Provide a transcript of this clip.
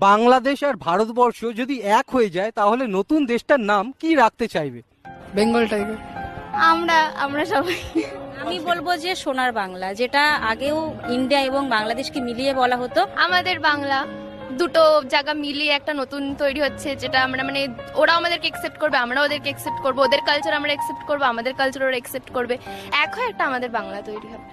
বাংলাদেশ আর ভারতবর্ষ যদি এক হয়ে যায় তাহলে নতুন দেশটার নাম কি রাখতে চাইবে? বেঙ্গল টাইগার। আমরা সবাই আমি বলবো যে সোনার বাংলা, যেটা আগেও ইন্ডিয়া এবং বাংলাদেশকে মিলিয়ে বলা হতো। আমাদের বাংলা দুটো জায়গা মিলিয়ে একটা নতুন তৈরি হচ্ছে, যেটা আমরা মানে ওরা আমাদেরকে একসেপ্ট করবে, আমরা ওদেরকে একসেপ্ট করবো, ওদের কালচার আমরা একসেপ্ট করবো, আমাদের কালচার ওরা একসেপ্ট করবে, এক হয়ে একটা আমাদের বাংলা তৈরি হবে।